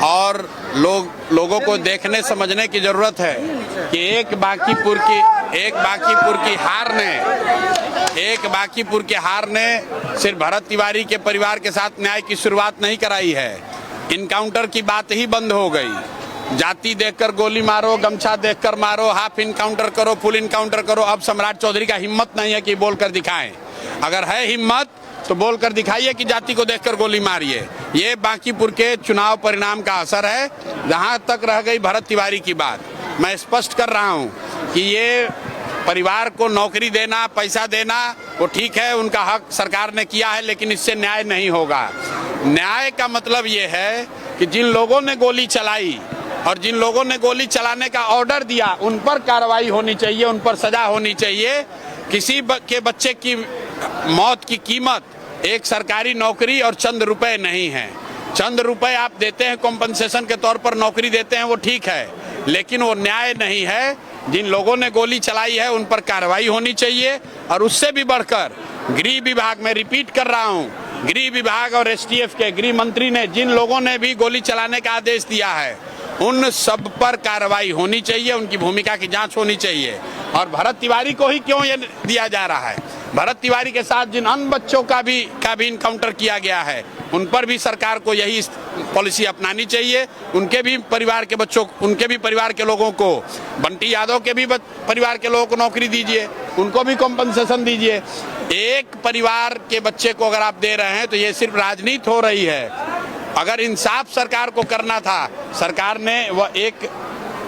और लोगों को देखने समझने की जरूरत है कि एक बांकीपुर की हार ने सिर्फ भरत तिवारी के परिवार के साथ न्याय की शुरुआत नहीं कराई है। इनकाउंटर की बात ही बंद हो गई। जाति देखकर गोली मारो, गमछा देखकर मारो, हाफ इनकाउंटर करो, फुल इनकाउंटर करो। अब सम्राट चौधरी का हिम्मत नहीं है कि बोलकर दिखाएं। अगर है हिम्मत तो बोलकर दिखाइए कि जाति को देखकर गोली मारिए। ये बांकीपुर के चुनाव परिणाम का असर है। जहां तक रह गई भरत तिवारी की बात, मैं स्पष्ट कर रहा हूं कि ये परिवार को नौकरी देना, पैसा देना, वो ठीक है, उनका हक सरकार ने किया है, लेकिन इससे न्याय नहीं होगा। न्याय का मतलब ये है कि जिन लोगों ने गोली चलाई और जिन लोगों ने गोली चलाने का ऑर्डर दिया, उन पर कार्रवाई होनी चाहिए, उन पर सजा होनी चाहिए। किसी के बच्चे की मौत की कीमत एक सरकारी नौकरी और चंद रुपए नहीं है। चंद रुपए आप देते हैं कॉम्पनसेशन के तौर पर, नौकरी देते हैं, वो ठीक है, लेकिन वो न्याय नहीं है। जिन लोगों ने गोली चलाई है उन पर कार्रवाई होनी चाहिए। और उससे भी बढ़कर गृह विभाग, में रिपीट कर रहा हूं, गृह विभाग और एसटीएफ के गृह मंत्री ने जिन लोगों ने भी गोली चलाने का आदेश दिया है, उन सब पर कार्रवाई होनी चाहिए, उनकी भूमिका की जांच होनी चाहिए। और भरत तिवारी को ही क्यों ये दिया जा रहा है? भरत तिवारी के साथ जिन अन्य बच्चों का भी इनकाउंटर किया गया है, उन पर भी सरकार को यही पॉलिसी अपनानी चाहिए। उनके भी परिवार के बच्चों, उनके भी परिवार के लोगों को, बंटी यादव के भी परिवार के लोगों को नौकरी दीजिए, उनको भी कॉम्पनसेशन दीजिए। एक परिवार के बच्चे को अगर आप दे रहे हैं तो ये सिर्फ राजनीति हो रही है। अगर इंसाफ सरकार को करना था, सरकार ने वह एक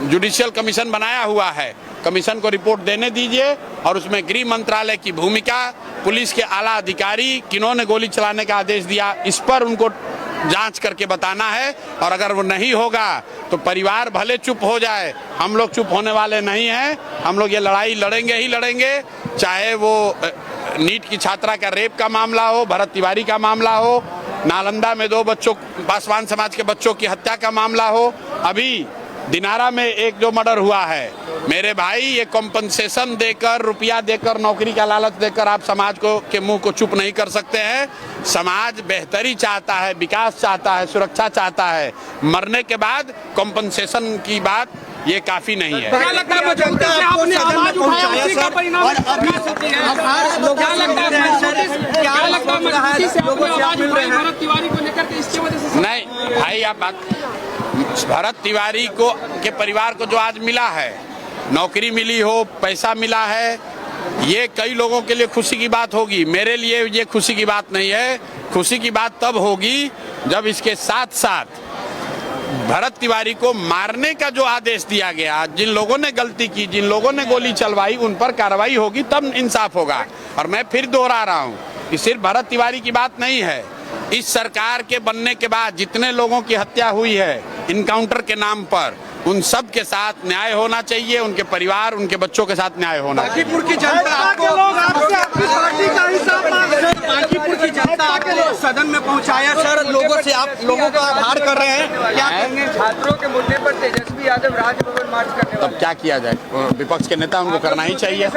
जुडिशियल कमीशन बनाया हुआ है, कमीशन को रिपोर्ट देने दीजिए और उसमें गृह मंत्रालय की भूमिका, पुलिस के आला अधिकारी किन्होंने गोली चलाने का आदेश दिया, इस पर उनको जांच करके बताना है। और अगर वो नहीं होगा तो परिवार भले चुप हो जाए, हम लोग चुप होने वाले नहीं हैं। हम लोग ये लड़ाई लड़ेंगे ही लड़ेंगे, चाहे वो नीट की छात्रा का रेप का मामला हो, भरत तिवारी का मामला हो, नालंदा में 2 बच्चों, पासवान समाज के बच्चों की हत्या का मामला हो, अभी दिनारा में एक जो मर्डर हुआ है। मेरे भाई, ये कॉम्पनसेशन देकर, रुपया देकर, नौकरी का लालच देकर आप समाज को के मुंह को चुप नहीं कर सकते हैं। समाज बेहतरी चाहता है, विकास चाहता है, सुरक्षा चाहता है। मरने के बाद कॉम्पनसेशन की बात ये काफी नहीं है। क्या लगता है जनता आपको आवाज उठाया, उसी का परिणाम क्या लगता है लोगों से आवाज उठाई भरत तिवारी को लेकर के, इसकी वजह से? नहीं भाई, आप बात, भरत तिवारी को के परिवार को जो आज मिला है, नौकरी मिली हो, पैसा मिला है, ये कई लोगों के लिए खुशी की बात होगी। मेरे लिए ये खुशी की बात नहीं है। खुशी की बात तब होगी जब इसके साथ साथ भरत तिवारी को मारने का जो आदेश दिया गया, जिन लोगों ने गलती की, जिन लोगों ने गोली चलवाई, उन पर कार्रवाई होगी, तब इंसाफ होगा। और मैं फिर दोहरा रहा हूँ कि सिर्फ भरत तिवारी की बात नहीं है। इस सरकार के बनने के बाद जितने लोगों की हत्या हुई है इनकाउंटर के नाम पर, उन सब के साथ न्याय होना चाहिए। उनके परिवार, उनके बच्चों के साथ न्याय होना चाहिए। बांकीपुर की जनता आपको आपकी पार्टी का हिसाब मांग रहे हैं। बांकीपुर की जनता आपको सदन में पहुंचाया सर, लोगों से आप लोगों का आभार कर रहे हैं, क्या कहेंगे? छात्रों के मुद्दे पर तेजस्वी यादव राजभवन मार्च करने वाले, तब क्या किया जाए? विपक्ष के नेता, उनको करना ही चाहिए।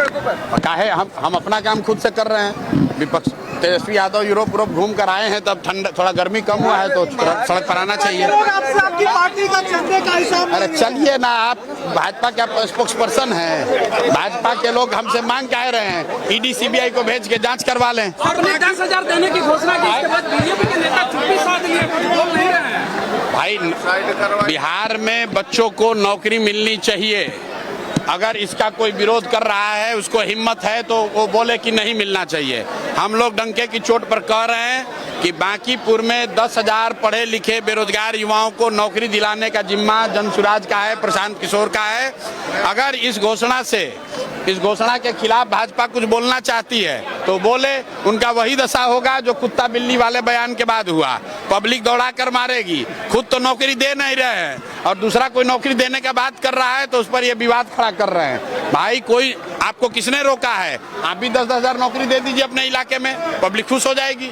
काहे हम अपना काम खुद से कर रहे हैं। विपक्ष, तेजस्वी यादव यूरोप घूम कर आए हैं, तब ठंडा, थोड़ा गर्मी कम हुआ है तो सड़क पर आना चाहिए। आपकी पार्टी का चंदे का हिसाब? अरे चलिए ना, आप भाजपा के स्पोक्स पर्सन हैं, भाजपा के लोग हमसे मांग कह रहे हैं ईडी सीबीआई को भेज के जांच करवा लें। आपने 10,000 देने की घोषणा की, इसके बाद बीजेपी के नेता 26 लिए बोल नहीं रहे हैं। भाई, बिहार में बच्चों को नौकरी मिलनी चाहिए। अगर इसका कोई विरोध कर रहा है, उसको हिम्मत है, तो वो बोले कि नहीं मिलना चाहिए। हम लोग डंके की चोट पर कह रहे हैं कि बांकीपुर में 10,000 पढ़े लिखे बेरोजगार युवाओं को नौकरी दिलाने का जिम्मा जनसुराज का है, प्रशांत किशोर का है। अगर इस घोषणा के खिलाफ भाजपा कुछ बोलना चाहती है तो बोले, उनका वही दशा होगा जो कुत्ता बिल्ली वाले बयान के बाद हुआ। पब्लिक दौड़ा कर मारेगी, खुद तो नौकरी दे नहीं रहे हैं और दूसरा कोई नौकरी देने का बात कर रहा है तो उस पर ये विवाद खड़ा कर रहे हैं। भाई, कोई आपको किसने रोका है? आप भी 10,000 नौकरी दे दीजिए अपने इलाके में, पब्लिक खुश हो जाएगी।